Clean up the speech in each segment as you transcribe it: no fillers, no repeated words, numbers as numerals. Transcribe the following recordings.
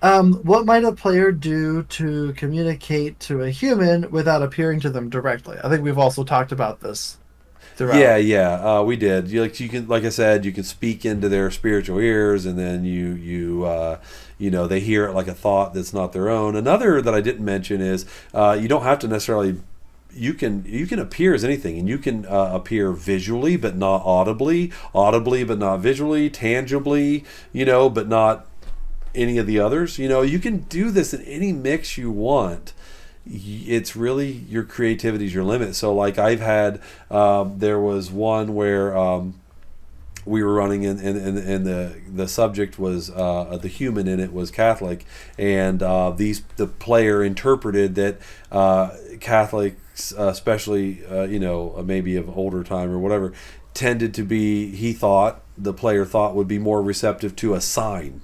What might a player do to communicate to a human without appearing to them directly? I think we've also talked about this Yeah, throughout. yeah, we did. You can, like I said, you can speak into their spiritual ears, and then they hear it like a thought that's not their own. Another that I didn't mention is you don't have to necessarily. You can appear as anything, and you can appear visually but not audibly, audibly but not visually, tangibly, but not any of the others. You can do this in any mix you want. It's really your creativity's your limit. So like I've had, there was one where we were running and the subject was the human in it was Catholic, and the player interpreted that Catholics, especially maybe of older time or whatever, tended to be, the player thought, would be more receptive to a sign,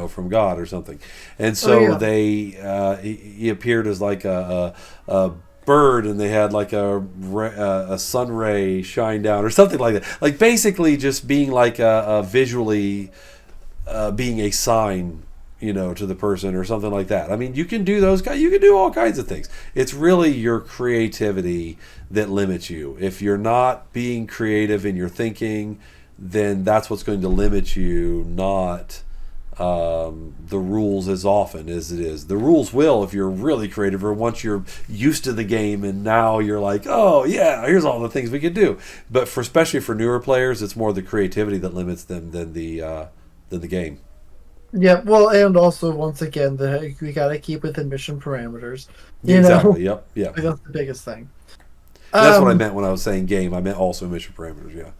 from God or something. And Oh so yeah. he appeared as like a bird, and they had like a sun ray shine down or something like that. Like basically just being like a visually being a sign, to the person or something like that. I mean, you can do those guys. You can do all kinds of things. It's really your creativity that limits you. If you're not being creative in your thinking, then that's what's going to limit you, not the rules as often as it is. The rules will, if you're really creative, or once you're used to the game and now you're like, oh yeah, here's all the things we could do. But especially for newer players, it's more the creativity that limits them than the game. Yeah, well, and also once again, we got to keep within mission parameters. Yeah, You know, exactly. Yep. Yeah. like, that's the biggest thing. And that's what I Um, meant when I was saying game. I meant also mission parameters. Yeah.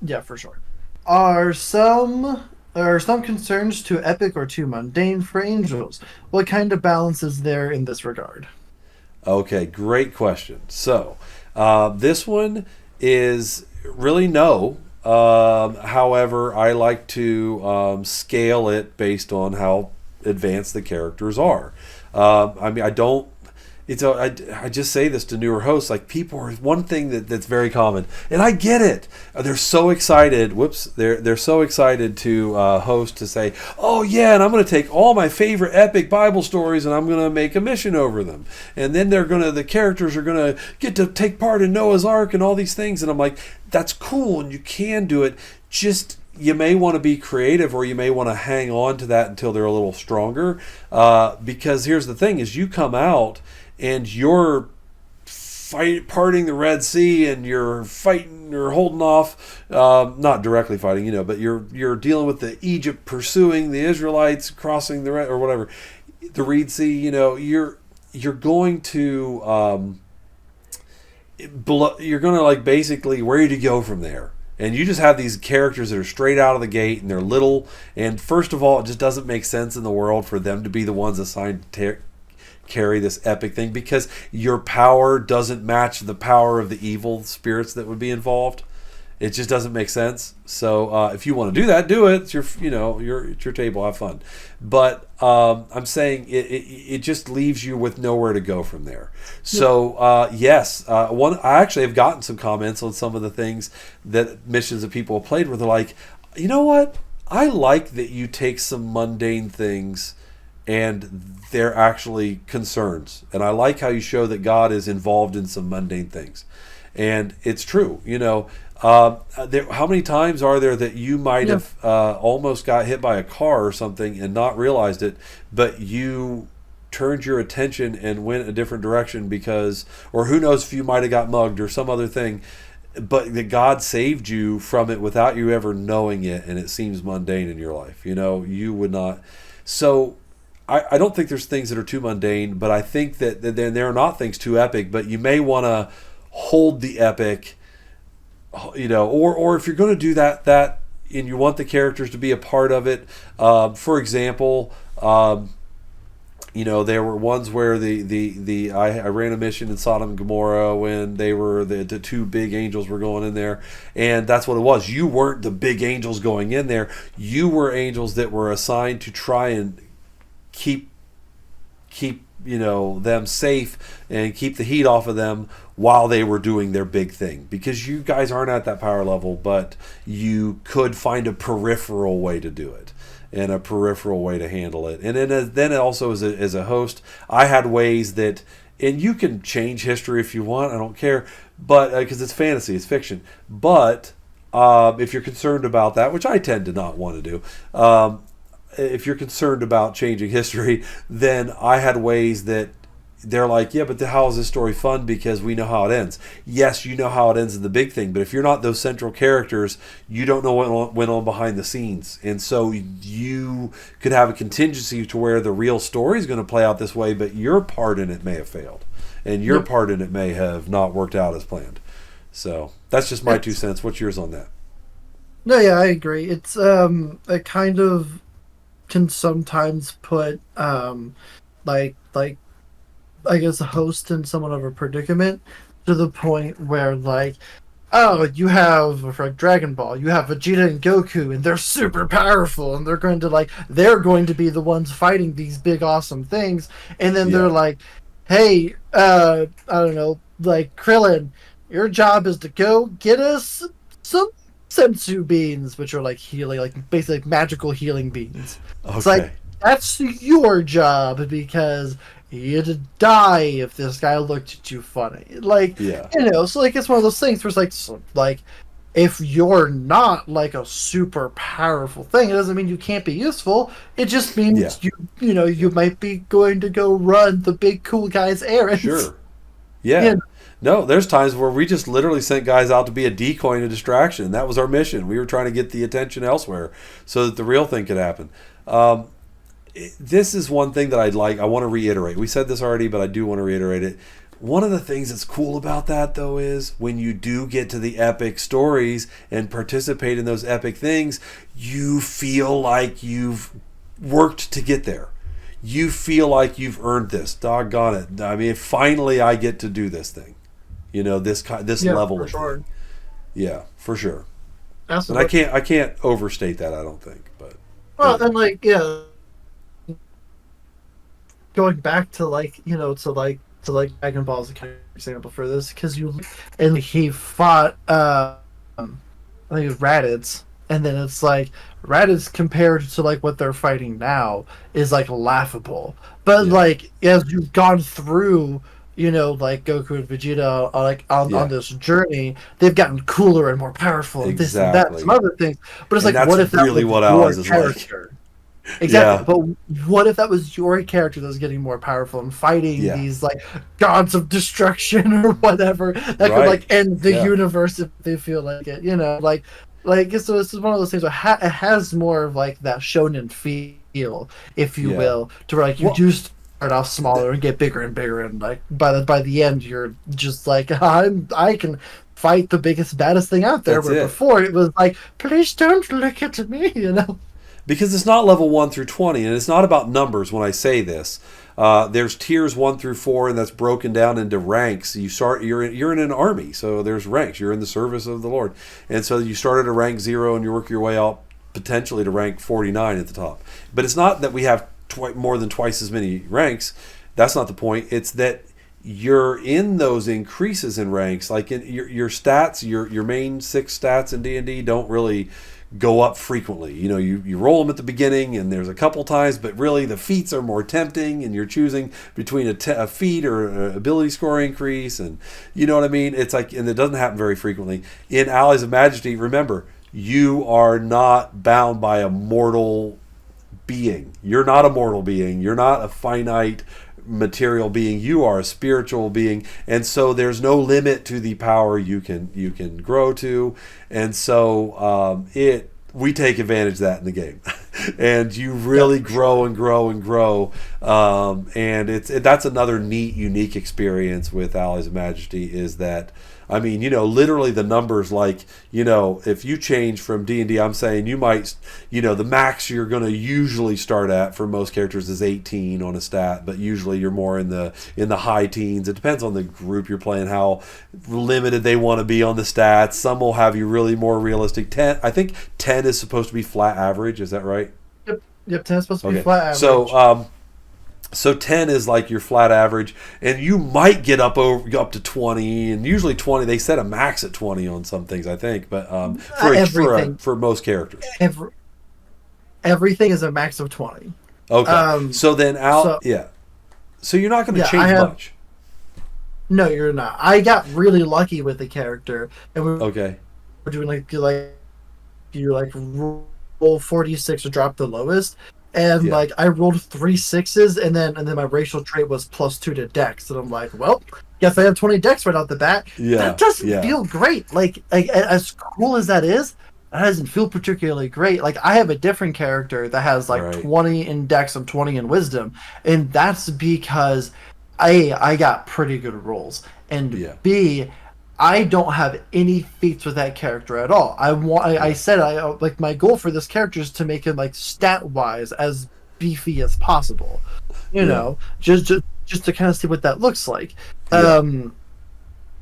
yeah, for sure. Are some concerns too epic or too mundane for angels? What kind of balance is there in this regard? Okay. Great question. So this one is really no. However, I like to scale it based on how advanced the characters are. I mean, I don't. I just say this to newer hosts. Like, people are one thing that's very common, and I get it. They're so excited. Whoops, they're so excited to host, to say, "Oh yeah," and I'm going to take all my favorite epic Bible stories and I'm going to make a mission over them, and then the characters are going to get to take part in Noah's Ark and all these things, and I'm like, that's cool, and you can do it. Just, you may want to be creative, or you may want to hang on to that until they're a little stronger, because here's the thing: is you come out and you're parting the Red Sea, and you're fighting, you're holding off, not directly fighting, but you're dealing with the Egypt pursuing the Israelites, crossing the Red, or whatever, the Red Sea. You're going to you're going to, like, basically, where do you go from there? And you just have these characters that are straight out of the gate, and they're little. And first of all, it just doesn't make sense in the world for them to be the ones assigned to carry this epic thing, because your power doesn't match the power of the evil spirits that would be involved. It just doesn't make sense. So if you want to do that, do it. It's it's your table. Have fun. But I'm saying it just leaves you with nowhere to go from there. Yep. So yes, I actually have gotten some comments on some of the things, that missions that people have played, where they're like, you know what? I like that you take some mundane things and they're actually concerns. And I like how you show that God is involved in some mundane things. And it's true. How many times are there that you might Yeah. have almost got hit by a car or something and not realized it, but you turned your attention and went a different direction, because, or who knows, if you might have got mugged or some other thing, but that God saved you from it without you ever knowing it, and it seems mundane in your life. You would not. So I don't think there's things that are too mundane, but I think that then there are not things too epic, but you may want to hold the epic, or if you're going to do that and you want the characters to be a part of it. For example, there were ones where I ran a mission in Sodom and Gomorrah when they were the two big angels were going in there, and that's what it was. You weren't the big angels going in there. You were angels that were assigned to try and keep them safe and keep the heat off of them while they were doing their big thing, because you guys aren't at that power level, but you could find a peripheral way to do it. and a peripheral way to handle it. And then also as a host, I had ways that, and you can change history if you want. I don't care, but because it's fantasy, it's fiction. But if you're concerned about that, which I tend to not want to do, if you're concerned about changing history, then I had ways that they're like, yeah, but how is this story fun? Because we know how it ends. Yes, you know how it ends in the big thing, but if you're not those central characters, you don't know what went on behind the scenes. And so you could have a contingency to where the real story is going to play out this way, but your part in it may have failed. And your part in it may have not worked out as planned. So that's just my 2 cents. What's yours on that? No, yeah, I agree. It's it kind of can sometimes put like I guess a host in somewhat of a predicament to the point where like, oh, you have for like Dragon Ball, you have Vegeta and Goku, and they're super powerful, and they're going to be the ones fighting these big awesome things, and then they're like, hey, I don't know, like Krillin, your job is to go get us some sensu beans, which are like healing, like basically like magical healing beans. Okay. It's like that's your job because you'd die if this guy looked at you funny. Like, so like it's one of those things where it's like, if you're not like a super powerful thing, it doesn't mean you can't be useful. It just means you might be going to go run the big cool guy's errands. Sure. Yeah. No, there's times where we just literally sent guys out to be a decoy and a distraction. That was our mission. We were trying to get the attention elsewhere so that the real thing could happen. This is one thing that I want to reiterate. We said this already, but I do want to reiterate it. One of the things that's cool about that, though, is when you do get to the epic stories and participate in those epic things, you feel like you've worked to get there. You feel like you've earned this. Doggone it. I mean, finally I get to do this thing. This level of thing. Yeah, for sure. Absolutely. And I can't overstate that, I don't think. But going back to to Dragon Ball as a example for this, because he fought I think it was Raditz, and then it's like Raditz compared to like what they're fighting now is like laughable, but like as you've gone through like Goku and Vegeta on this journey, they've gotten cooler and more powerful and this and that and some other things, but it's like, what if that really was what your Alice is character? like? Exactly, but what if that was your character that was getting more powerful and fighting these like gods of destruction or whatever that could like end the universe if they feel like it, so this is one of those things where it has more of like that shonen feel, if you will, to where like you do start off smaller and get bigger and bigger, and like by the end you're just like, I can fight the biggest baddest thing out there. Where before it was like, please don't look at me, Because it's not level 1 through 20, and it's not about numbers when I say this. There's tiers 1 through 4, and that's broken down into ranks. You're in an army, so there's ranks. You're in the service of the Lord, and so you start at a rank 0, and you work your way up potentially to rank 49 at the top. But it's not that we have more than twice as many ranks. That's not the point. It's that you're in those increases in ranks, like in your stats, your main 6 stats in D&D don't really go up frequently. You roll them at the beginning, and there's a couple times, but really the feats are more tempting, and you're choosing between a feat or an ability score increase, and you know what I mean? It's like, and it doesn't happen very frequently. In Allies of Majesty, remember, you are not bound by a mortal being. You're not a mortal being. You're not a finite material being. You are a spiritual being, and so there's no limit to the power you can grow to, and so we take advantage of that in the game. And you really grow and grow and grow, and that's another neat, unique experience with Allies of Majesty, is that, I mean, literally the numbers, like, if you change from D&D, I'm saying you might, the max you're going to usually start at for most characters is 18 on a stat, but usually you're more in the high teens. It depends on the group you're playing, how limited they want to be on the stats. Some will have you really more realistic. 10, I think 10 is supposed to be flat average. Is that right? Yep, 10 is supposed to be flat average. So 10 is like your flat average, and you might get up to 20, and usually 20. They set a max at 20 on some things, I think, but for most characters. everything is a max of 20. Okay. Um, So then so yeah. So you're not going to yeah, I change have much. no. You're not. I got really lucky with the character, and we were Okay. doing you like roll 46 to drop the lowest, and Yeah. like I rolled three sixes, and then my racial trait was +2 to dex, and I'm like, well, guess I have 20 dex right out the bat. That Yeah. doesn't Yeah. feel great. Like as cool as that is, that doesn't feel particularly great. Like I have a different character that has like Right. 20 in dex and 20 in wisdom, and that's because I got pretty good rolls, and Yeah. B, I don't have any feats with that character at all. I Yeah. said I like my goal for this character is to make him like stat wise as beefy as possible. You Yeah. know, just to kind of see what that looks like. Yeah. Um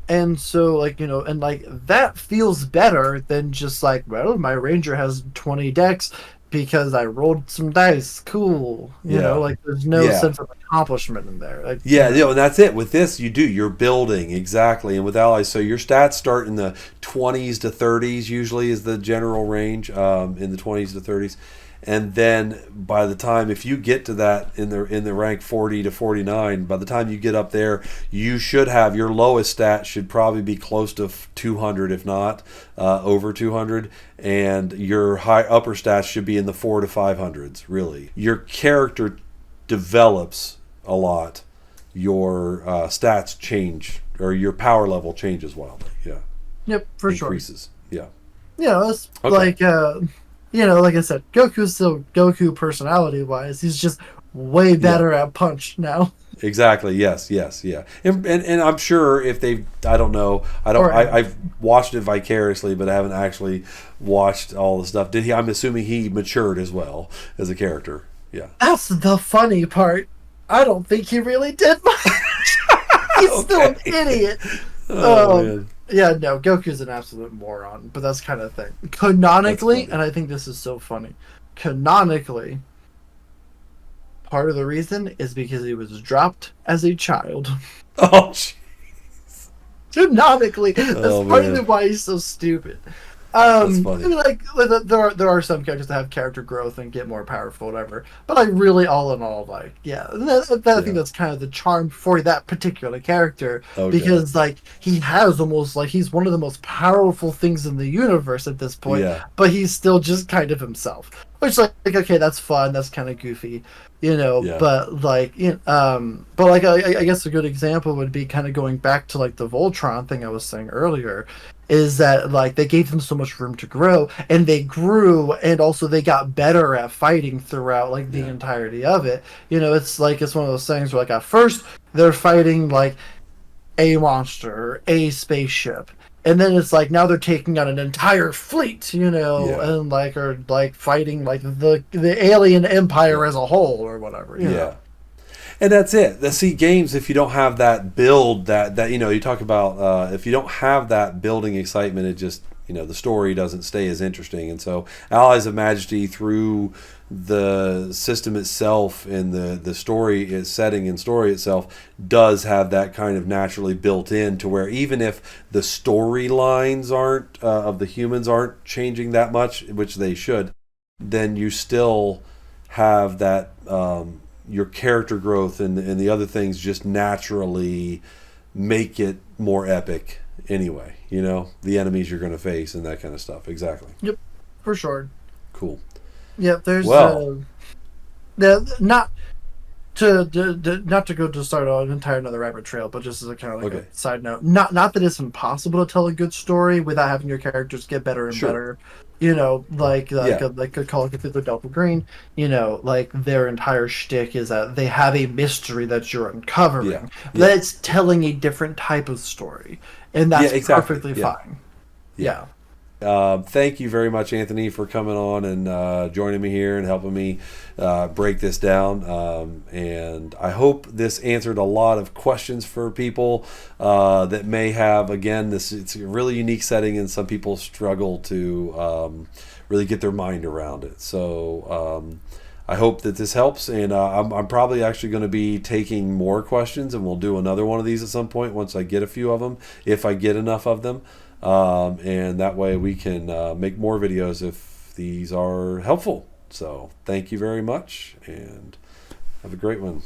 and so like, and like that feels better than just like, well, my ranger has 20 decks because I rolled some dice. Cool. Yeah. Like there's no Yeah. sense of accomplishment in there. Like, Yeah, and that's it. With this, you're building exactly, and with allies, so your stats start in the 20s to 30s. Usually, is the general range, in the 20s to 30s, and then by the time if you get to that in the rank 40 to 49, by the time you get up there, you should have your lowest stat should probably be close to 200, if not over 200, and your high upper stats should be in the 4 to 500s. Really, your character develops a lot, your stats change or your power level changes wildly. Yeah, yep, for sure. increases. Yeah. It's Okay. like like I said, Goku's still Goku personality wise. He's just way Yeah. better at punch now. Exactly. Yes. Yes. Yeah. And I'm sure if they, I don't know. I don't. Or I've watched it vicariously, but I haven't actually watched all the stuff. Did he? I'm assuming he matured as well as a character. Yeah. that's the funny part. I don't think he really did much. He's still an Okay. idiot. Oh Um, man. yeah, no, Goku's an absolute moron, but that's kind of thing. That's Canonically, funny. and I think this is so funny. Canonically, part of the reason is because he was dropped as a child. Oh. Canonically, that's Oh part of man. why he's so stupid. That's I funny. mean, like there are some characters that have character growth and get more powerful, whatever. But like really, all in all, like yeah, I think Yeah. that's kind of the charm for that particular character Okay. because like he has almost like he's one of the most powerful things in the universe at this point, Yeah. but he's still just kind of himself. Which like okay, that's fun, that's kind of goofy, Yeah. but like but like I guess a good example would be kind of going back to like the Voltron thing I was saying earlier is that like they gave them so much room to grow and they grew and also they got better at fighting throughout like the Yeah. entirety of it. It's like it's one of those things where like at first they're fighting like a monster or a spaceship, and then it's like now they're taking on an entire fleet, Yeah. and like or like fighting like the alien empire Yeah. as a whole or whatever. Yeah. And that's it. The see games if you don't have that build that you talk about if you don't have that building excitement, it just the story doesn't stay as interesting. And so Allies of Majesty through the system itself and the story is setting and story itself does have that kind of naturally built in to where even if the storylines aren't of the humans aren't changing that much, which they should, then you still have that your character growth and the other things just naturally make it more epic anyway. The enemies you're going to face and that kind of stuff. Exactly. Yep, for sure. Cool. Yep, there's Well, not not to go to start an entire another rabbit trail, but just as a kind of like okay. a side note, not that it's impossible to tell a good story without having your characters get better and Sure. better. Like Yeah. a Call of Cthulhu Delta Green. Like their entire shtick is that they have a mystery that you're uncovering, Yeah. that Yeah. it's telling a different type of story, and Yeah, that's exactly. perfectly Yeah. fine. Yeah. Yeah. Thank you very much, Anthony, for coming on and joining me here and helping me break this down. And I hope this answered a lot of questions for people that may have. Again, it's a really unique setting, and some people struggle to really get their mind around it. So I hope that this helps, and I'm probably actually going to be taking more questions, and we'll do another one of these at some point once I get a few of them, if I get enough of them. And that way we can make more videos if these are helpful. So thank you very much, and have a great one.